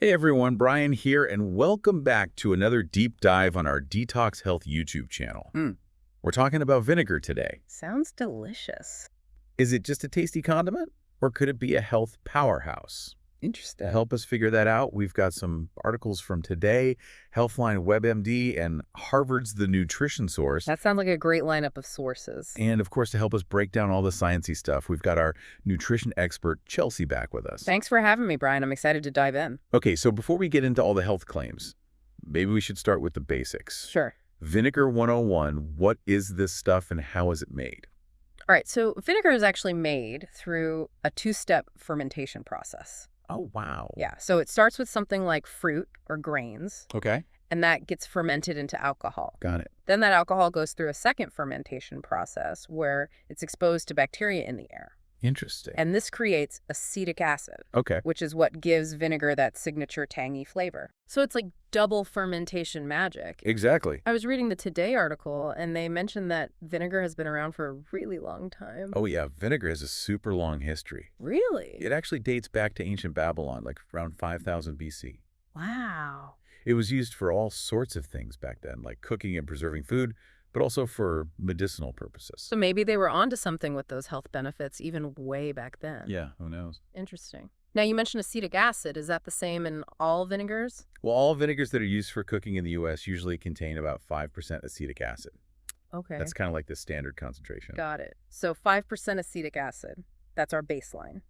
Hey everyone, Brian here, and welcome back to another deep dive on our Detox Health YouTube channel. Mm, We're talking about vinegar today. sounds delicious. Is it just a tasty condiment, or could it be a health powerhouse? To Interesting. help us figure that out, we've got some articles from Today, Healthline WebMD, and Harvard's The Nutrition Source. That sounds like a great lineup of sources. And of course, to help us break down all the sciencey stuff, we've got our nutrition expert, Chelsea, back with us. Thanks for having me, Brian. I'm excited to dive in. Okay, so before we get into all the health claims, maybe we should start with the basics. Sure. Vinegar 101, what is this stuff and how is it made? All right, so vinegar is actually made through a two-step fermentation process. Oh, wow. Yeah, so it starts with something like fruit or grains, Okay, and that gets fermented into alcohol. got it. Then that alcohol goes through a second fermentation process where it's exposed to bacteria in the air. Interesting. And this creates acetic acid, Okay, which is what gives vinegar that signature tangy flavor. So it's like double fermentation magic. exactly. I was reading the Today article, and they mentioned that vinegar has been around for a really long time. Oh, yeah, vinegar has a super long history. Really? It actually dates back to ancient Babylon, like around 5000 BC. Wow. It was used for all sorts of things back then, like cooking and preserving food, but also for medicinal purposes. So maybe they were onto something with those health benefits even way back then. Yeah, who knows? Interesting. Now, you mentioned acetic acid. Is that the same in all vinegars? Well, all vinegars that are used for cooking in the U.S. usually contain about 5% acetic acid. Okay. That's kind of like the standard concentration. Got it. So 5% acetic acid. That's our baseline.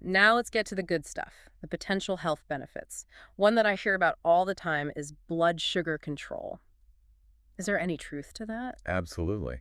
Now let's get to the good stuff, the potential health benefits. One that I hear about all the time is blood sugar control. Is there any truth to that? Absolutely.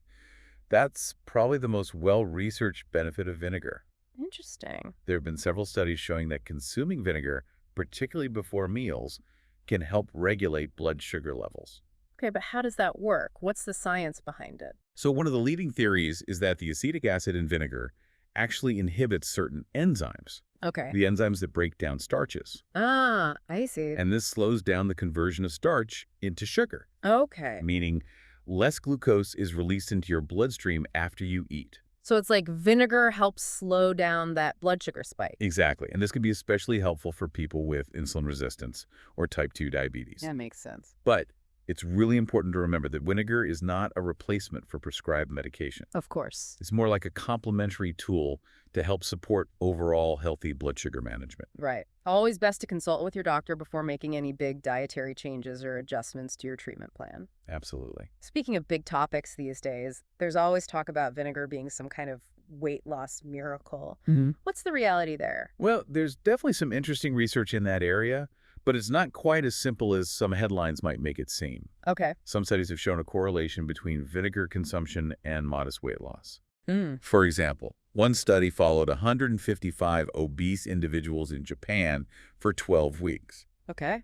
That's probably the most well-researched benefit of vinegar. Interesting. There have been several studies showing that consuming vinegar, particularly before meals, can help regulate blood sugar levels. Okay, but how does that work? What's the science behind it? So one of the leading theories is that the acetic acid in vinegar actually inhibits certain enzymes, Okay. the enzymes that break down starches. Ah, I see. And this slows down the conversion of starch into sugar, Okay. meaning less glucose is released into your bloodstream after you eat. So it's like vinegar helps slow down that blood sugar spike. Exactly. And this can be especially helpful for people with insulin resistance or type 2 diabetes. That makes sense. But it's really important to remember that vinegar is not a replacement for prescribed medication. Of course. It's more like a complementary tool to help support overall healthy blood sugar management. Right. Always best to consult with your doctor before making any big dietary changes or adjustments to your treatment plan. Absolutely. Speaking of big topics these days, there's always talk about vinegar being some kind of weight loss miracle. What's the reality there? Well, there's definitely some interesting research in that area, but it's not quite as simple as some headlines might make it seem. Okay. Some studies have shown a correlation between vinegar consumption and modest weight loss. Mm. For example, one study followed 155 obese individuals in Japan for 12 weeks, Okay.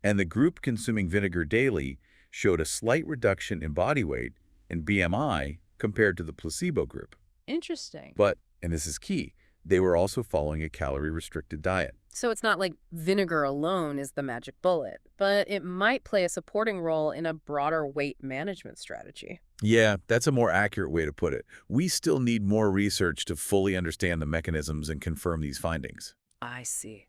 and the group consuming vinegar daily showed a slight reduction in body weight and BMI compared to the placebo group. Interesting. But, and this is key, they were also following a calorie-restricted diet. So it's not like vinegar alone is the magic bullet, but it might play a supporting role in a broader weight management strategy. Yeah, that's a more accurate way to put it. We still need more research to fully understand the mechanisms and confirm these findings. I see.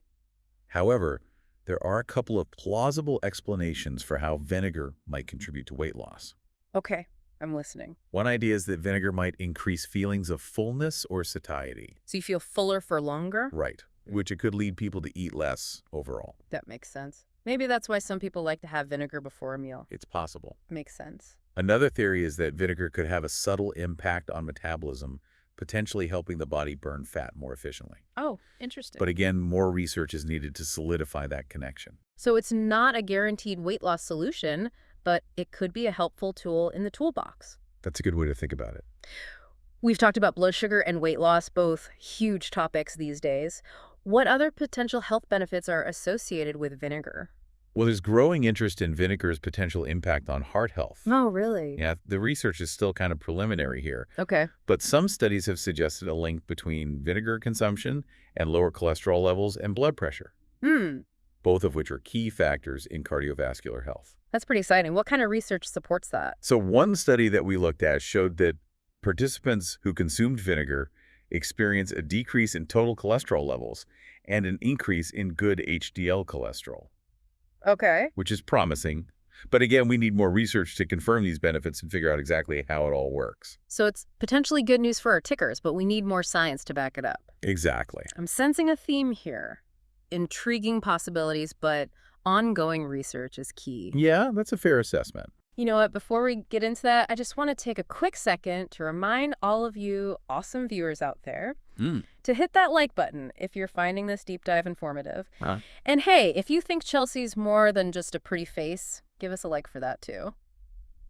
However, there are a couple of plausible explanations for how vinegar might contribute to weight loss. Okay, I'm listening. One idea is that vinegar might increase feelings of fullness or satiety. So you feel fuller for longer? Right, which it could lead people to eat less overall. That makes sense. Maybe that's why some people like to have vinegar before a meal. It's possible. Makes sense. Another theory is that vinegar could have a subtle impact on metabolism, potentially helping the body burn fat more efficiently. Oh, interesting. But again, more research is needed to solidify that connection. So it's not a guaranteed weight loss solution, but it could be a helpful tool in the toolbox. That's a good way to think about it. We've talked about blood sugar and weight loss, both huge topics these days. What other potential health benefits are associated with vinegar? Well, there's growing interest in vinegar's potential impact on heart health. Oh, really? Yeah, the research is still kind of preliminary here, Okay. but some studies have suggested a link between vinegar consumption and lower cholesterol levels and blood pressure, both of which are key factors in cardiovascular health. That's pretty exciting. What kind of research supports that? So one study that we looked at showed that participants who consumed vinegar experience a decrease in total cholesterol levels and an increase in good HDL cholesterol, Okay. which is promising. But again, we need more research to confirm these benefits and figure out exactly how it all works. So it's potentially good news for our tickers, but we need more science to back it up. Exactly. I'm sensing a theme here. Intriguing possibilities, but ongoing research is key. Yeah, that's a fair assessment. You know what? Before we get into that, I just want to take a quick second to remind all of you awesome viewers out there to hit that like button if you're finding this deep dive informative. And hey, if you think Chelsea's more than just a pretty face, give us a like for that too.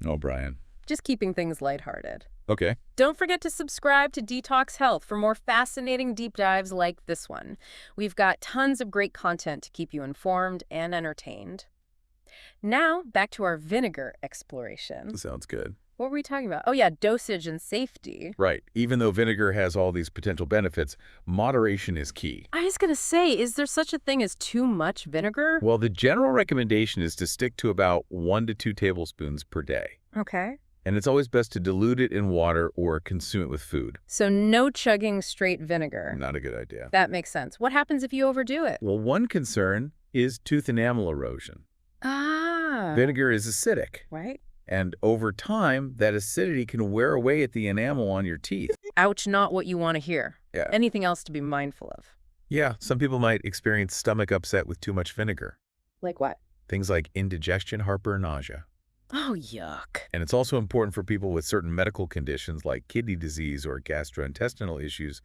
Oh, Brian. Just keeping things lighthearted. Okay. Don't forget to subscribe to Detox Health for more fascinating deep dives like this one. We've got tons of great content to keep you informed and entertained. Now, back to our vinegar exploration. Sounds good. What were we talking about? Oh yeah, dosage and safety. Right. Even though vinegar has all these potential benefits, moderation is key. I was going to say, is there such a thing as too much vinegar? Well, the general recommendation is to stick to about 1 to 2 tablespoons per day. Okay. And it's always best to dilute it in water or consume it with food. So no chugging straight vinegar. Not a good idea. That makes sense. What happens if you overdo it? Well, one concern is tooth enamel erosion. Ah. Vinegar is acidic. Right. And over time, that acidity can wear away at the enamel on your teeth. Ouch, not what you want to hear. Yeah. Anything else to be mindful of? Yeah, some people might experience stomach upset with too much vinegar. Like what? Things like indigestion, heartburn, nausea. Oh, yuck. And it's also important for people with certain medical conditions like kidney disease or gastrointestinal issues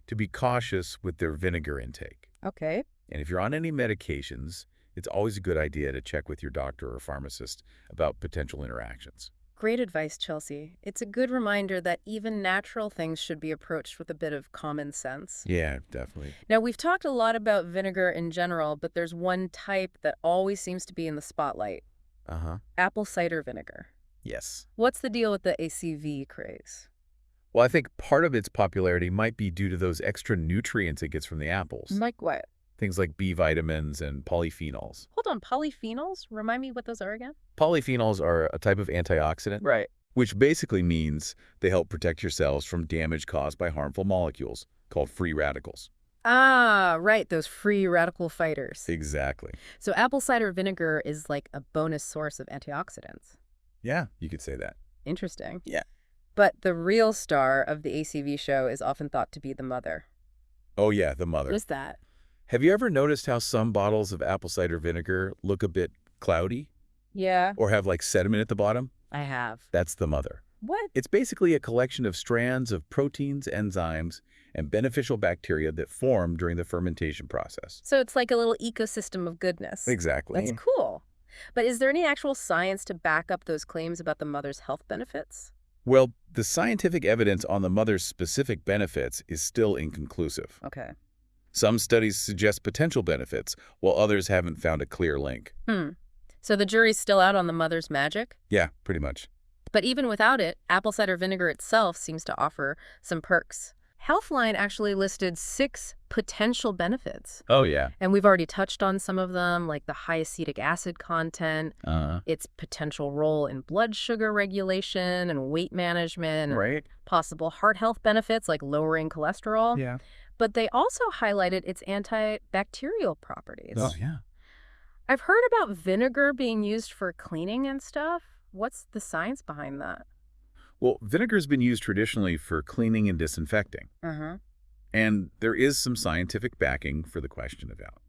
to be cautious with their vinegar intake. Okay. And if you're on any medications, it's always a good idea to check with your doctor or pharmacist about potential interactions. Great advice, Chelsea. It's a good reminder that even natural things should be approached with a bit of common sense. Yeah, definitely. Now, we've talked a lot about vinegar in general, but there's one type that always seems to be in the spotlight. Apple cider vinegar. Yes. What's the deal with the ACV craze? Well, I think part of its popularity might be due to those extra nutrients it gets from the apples. Like what? Things like B vitamins and polyphenols. Hold on, polyphenols? Remind me what those are again? Polyphenols are a type of antioxidant, Right. which basically means they help protect your cells from damage caused by harmful molecules called free radicals. Ah, right, those free radical fighters. Exactly. So apple cider vinegar is like a bonus source of antioxidants. Yeah, you could say that. Interesting. Yeah. But the real star of the ACV show is often thought to be the mother. Oh, yeah, the mother. What is that? Have you ever noticed how some bottles of apple cider vinegar look a bit cloudy Yeah, or have like sediment at the bottom? I have. That's the mother. What? It's basically a collection of strands of proteins, enzymes, and beneficial bacteria that form during the fermentation process. So it's like a little ecosystem of goodness. Exactly. That's cool. But is there any actual science to back up those claims about the mother's health benefits? Well, the scientific evidence on the mother's specific benefits is still inconclusive. Okay. Some studies suggest potential benefits, while others haven't found a clear link. So the jury's still out on the mother's magic? Yeah, pretty much. But even without it, apple cider vinegar itself seems to offer some perks. Healthline actually listed 6 potential benefits. Oh, yeah. And we've already touched on some of them, like the high acetic acid content, its potential role in blood sugar regulation and weight management, Right. possible heart health benefits like lowering cholesterol. Yeah. But they also highlighted its antibacterial properties. Oh, yeah. I've heard about vinegar being used for cleaning and stuff. What's the science behind that? Well, vinegar's been used traditionally for cleaning and disinfecting. And there is some scientific backing for the question about.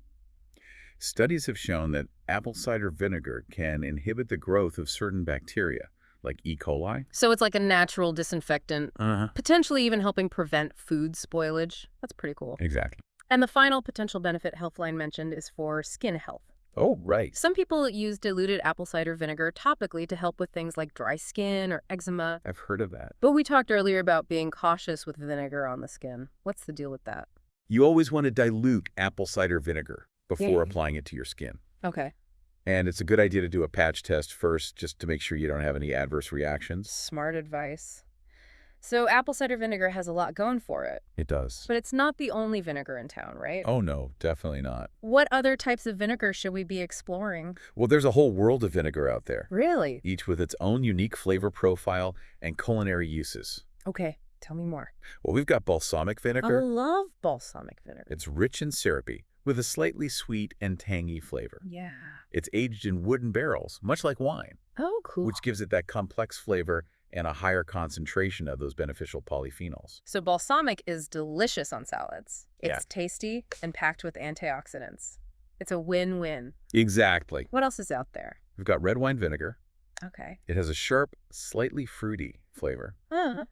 Studies have shown that apple cider vinegar can inhibit the growth of certain bacteria, like E. coli. So it's like a natural disinfectant, potentially even helping prevent food spoilage. That's pretty cool. Exactly. And the final potential benefit Healthline mentioned is for skin health. Oh, right. Some people use diluted apple cider vinegar topically to help with things like dry skin or eczema. I've heard of that. But we talked earlier about being cautious with vinegar on the skin. What's the deal with that? You always want to dilute apple cider vinegar before Yeah. applying it to your skin. Okay. And it's a good idea to do a patch test first just to make sure you don't have any adverse reactions. Smart advice. So apple cider vinegar has a lot going for it. It does. But it's not the only vinegar in town, right? Oh, no, definitely not. What other types of vinegar should we be exploring? Well, there's a whole world of vinegar out there, Really? each with its own unique flavor profile and culinary uses. Okay. Tell me more. Well, we've got balsamic I vinegar. love balsamic vinegar. It's rich and syrupy, with a slightly sweet and tangy flavor. Yeah. It's aged in wooden barrels, much like wine, Oh, cool. which gives it that complex flavor and a higher concentration of those beneficial polyphenols. So balsamic is delicious on salads. It's Yeah. tasty and packed with antioxidants. It's a win-win. Exactly. What else is out there? We've got red wine vinegar. Okay. It has a sharp, slightly fruity flavor.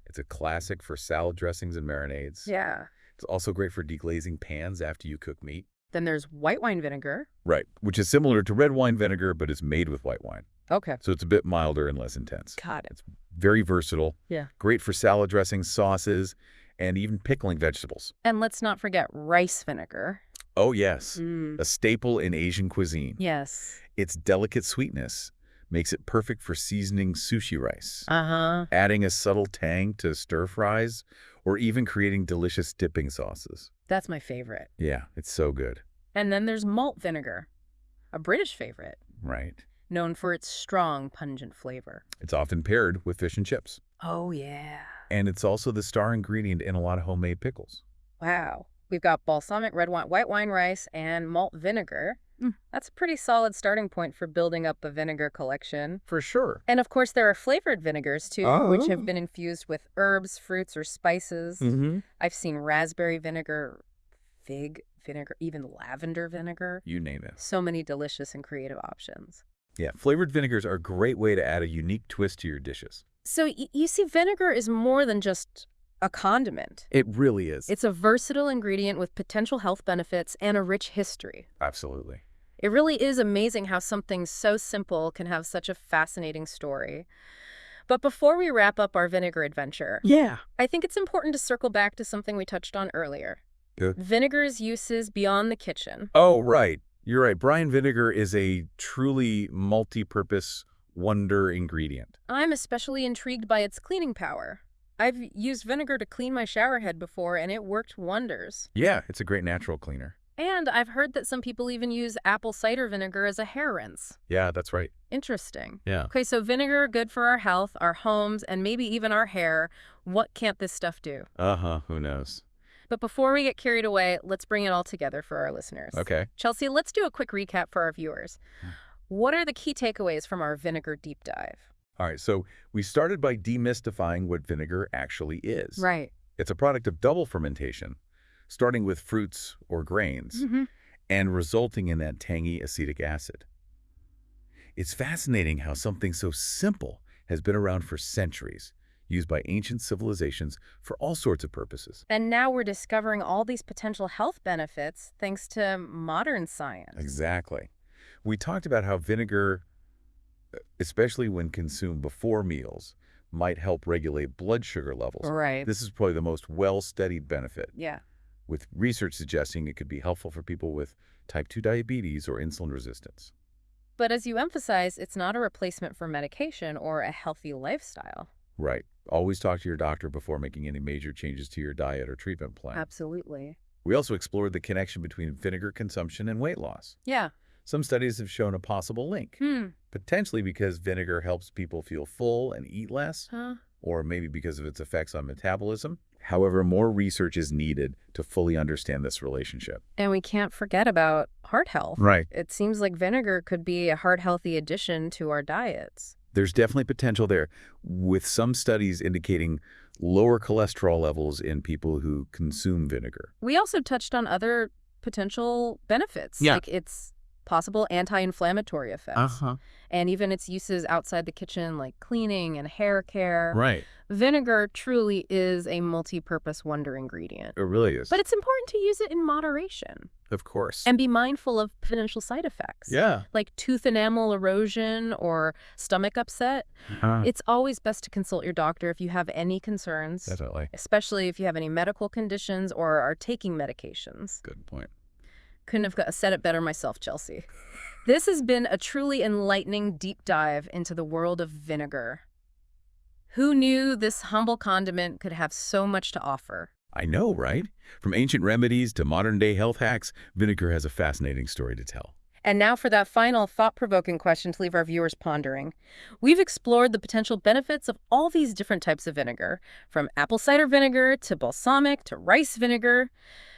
It's a classic for salad dressings and marinades. Yeah. It's also great for deglazing pans after you cook meat. Then there's white wine vinegar. Right, which is similar to red wine vinegar, but is made with white wine. Okay. So it's a bit milder and less intense. Got it. Very versatile. Yeah. Great for salad dressings, sauces, and even pickling vegetables. And let's not forget rice vinegar. Oh, yes. A staple in Asian cuisine. Yes. Its delicate sweetness makes it perfect for seasoning sushi rice, Uh-huh. adding a subtle tang to stir fries, or even creating delicious dipping sauces. That's my favorite. Yeah, it's so good. And then there's malt vinegar, a British favorite, Right. known for its strong, pungent flavor. It's often paired with fish and chips. Oh, yeah. And it's also the star ingredient in a lot of homemade pickles. Wow. We've got balsamic red wine, white wine rice, and malt vinegar. That's a pretty solid starting point for building up a vinegar collection. For sure. And of course, there are flavored vinegars too, which have been infused with herbs, fruits, or spices. I've seen raspberry vinegar, fig vinegar, even lavender vinegar. You name it. So many delicious and creative options. Yeah, flavored vinegars are a great way to add a unique twist to your dishes. So you see, vinegar is more than just a condiment. It really is. It's a versatile ingredient with potential health benefits and a rich history. Absolutely. It really is amazing how something so simple can have such a fascinating story. But before we wrap up our vinegar adventure, I think it's important to circle back to something we touched on earlier. Good. Vinegar's uses beyond the kitchen. Oh, right. You're right. Brine vinegar is a truly multi-purpose wonder ingredient. I'm especially intrigued by its cleaning power. I've used vinegar to clean my shower head before, and it worked wonders. Yeah, it's a great natural cleaner. And I've heard that some people even use apple cider vinegar as a hair rinse. Yeah, that's right. Interesting. Yeah. Okay, so vinegar, good for our health, our homes, and maybe even our hair. What can't this stuff do? Who knows? But before we get carried away, let's bring it all together for our listeners. Okay. Chelsea, let's do a quick recap for our viewers. What are the key takeaways from our vinegar deep dive? All right, so we started by demystifying what vinegar actually is. Right. It's a product of double fermentation, starting with fruits or grains, and resulting in that tangy acetic acid. It's fascinating how something so simple has been around for centuries, used by ancient civilizations for all sorts of purposes. And now we're discovering all these potential health benefits thanks to modern science. Exactly. We talked about how vinegar, especially when consumed before meals, might help regulate blood sugar levels. Right. This is probably the most well-studied benefit, Yeah. with research suggesting it could be helpful for people with type 2 diabetes or insulin resistance. But as you emphasize, it's not a replacement for medication or a healthy lifestyle. Right. Always talk to your doctor before making any major changes to your diet or treatment plan. Absolutely. We also explored the connection between vinegar consumption and weight loss. Yeah. Some studies have shown a possible link, potentially because vinegar helps people feel full and eat less, or maybe because of its effects on metabolism. However, more research is needed to fully understand this relationship. And we can't forget about heart health. Right. It seems like vinegar could be a heart-healthy addition to our diets. There's definitely potential there, with some studies indicating lower cholesterol levels in people who consume vinegar. We also touched on other potential benefits, like its possible anti-inflammatory effects, and even its uses outside the kitchen, like cleaning and hair care. Right. Vinegar truly is a multi-purpose wonder ingredient. It really is. But it's important to use it in moderation Of course. and be mindful of potential side effects. Yeah. Like tooth enamel erosion or stomach upset. It's always best to consult your doctor if you have any concerns, Definitely. especially if you have any medical conditions or are taking medications. Good point. Couldn't have said it better myself, Chelsea. This has been a truly enlightening deep dive into the world of vinegar. Who knew this humble condiment could have so much to offer? I know, right? From ancient remedies to modern-day health hacks, vinegar has a fascinating story to tell. And now for that final thought-provoking question to leave our viewers pondering. We've explored the potential benefits of all these different types of vinegar, from apple cider vinegar to balsamic to rice vinegar.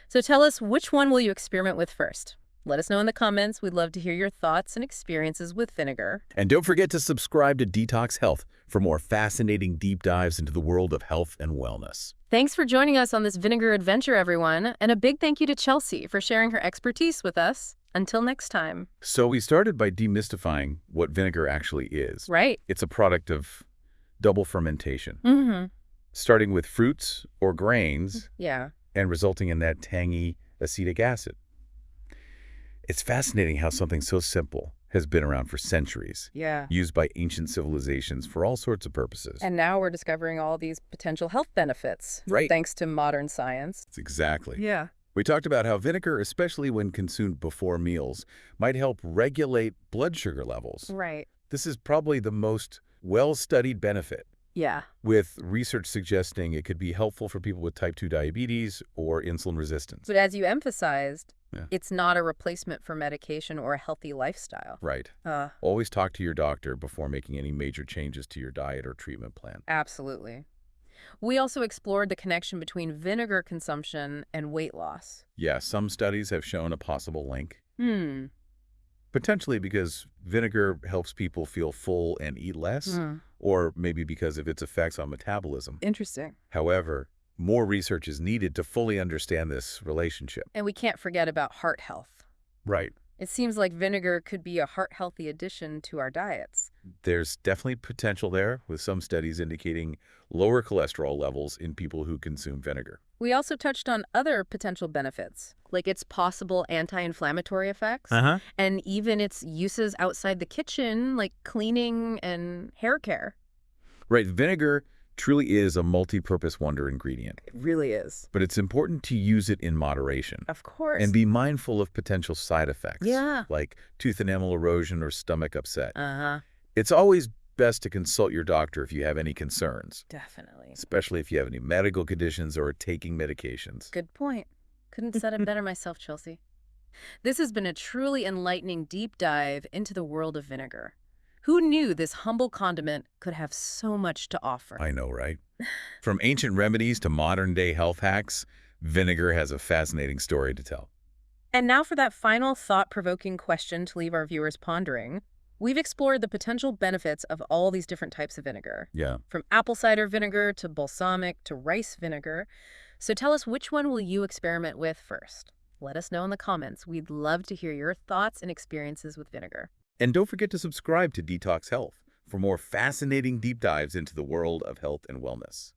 So tell us, which one will you experiment with first? Let us know in the comments. We'd love to hear your thoughts and experiences with vinegar. And don't forget to subscribe to Detox Health for more fascinating deep dives into the world of health and wellness. Thanks for joining us on this vinegar adventure, everyone. And a big thank you to Chelsea for sharing her expertise with us. Until next time. So we started by demystifying what vinegar actually is. Right. It's a product of double fermentation, Mm-hmm. starting with fruits or grains Yeah. and resulting in that tangy acetic acid. It's fascinating how something so simple has been around for centuries, Yeah. used by ancient civilizations for all sorts of purposes. And now we're discovering all these potential health benefits. Right. Thanks to modern science. Exactly. Yeah. We talked about how vinegar, especially when consumed before meals, might help regulate blood sugar levels. Right. This is probably the most well-studied benefit, Yeah. with research suggesting it could be helpful for people with type 2 diabetes or insulin resistance. But as you emphasized, Yeah. it's not a replacement for medication or a healthy lifestyle. Right. Uh, Always talk to your doctor before making any major changes to your diet or treatment plan. Absolutely. We also explored the connection between vinegar consumption and weight loss. Yeah, some studies have shown a possible link. Hmm. Potentially because vinegar helps people feel full and eat less, or maybe because of its effects on metabolism. Interesting. However, more research is needed to fully understand this relationship. And we can't forget about heart health. Right. It seems like vinegar could be a heart-healthy addition to our diets. There's definitely potential there, with some studies indicating lower cholesterol levels in people who consume vinegar. We also touched on other potential benefits, like its possible anti-inflammatory effects, and even its uses outside the kitchen, like cleaning and hair care. Right, vinegar truly is a multi-purpose wonder ingredient, It really is. but it's important to use it in moderation Of course. and be mindful of potential side effects, Yeah. like tooth enamel erosion or stomach upset. Uh-huh. It's always best to consult your doctor if you have any concerns, Definitely. especially if you have any medical conditions or are taking medications. Good point. Couldn't said it better myself, Chelsea. This has been a truly enlightening deep dive into the world of vinegar. Who knew this humble condiment could have so much to offer? I know, right? From ancient remedies to modern-day health hacks, vinegar has a fascinating story to tell. And now for that final thought-provoking question to leave our viewers pondering. We've explored the potential benefits of all these different types of vinegar, Yeah. from apple cider vinegar to balsamic to rice vinegar. So tell us, which one will you experiment with first? Let us know in the comments. We'd love to hear your thoughts and experiences with vinegar. And don't forget to subscribe to Detox Health for more fascinating deep dives into the world of health and wellness.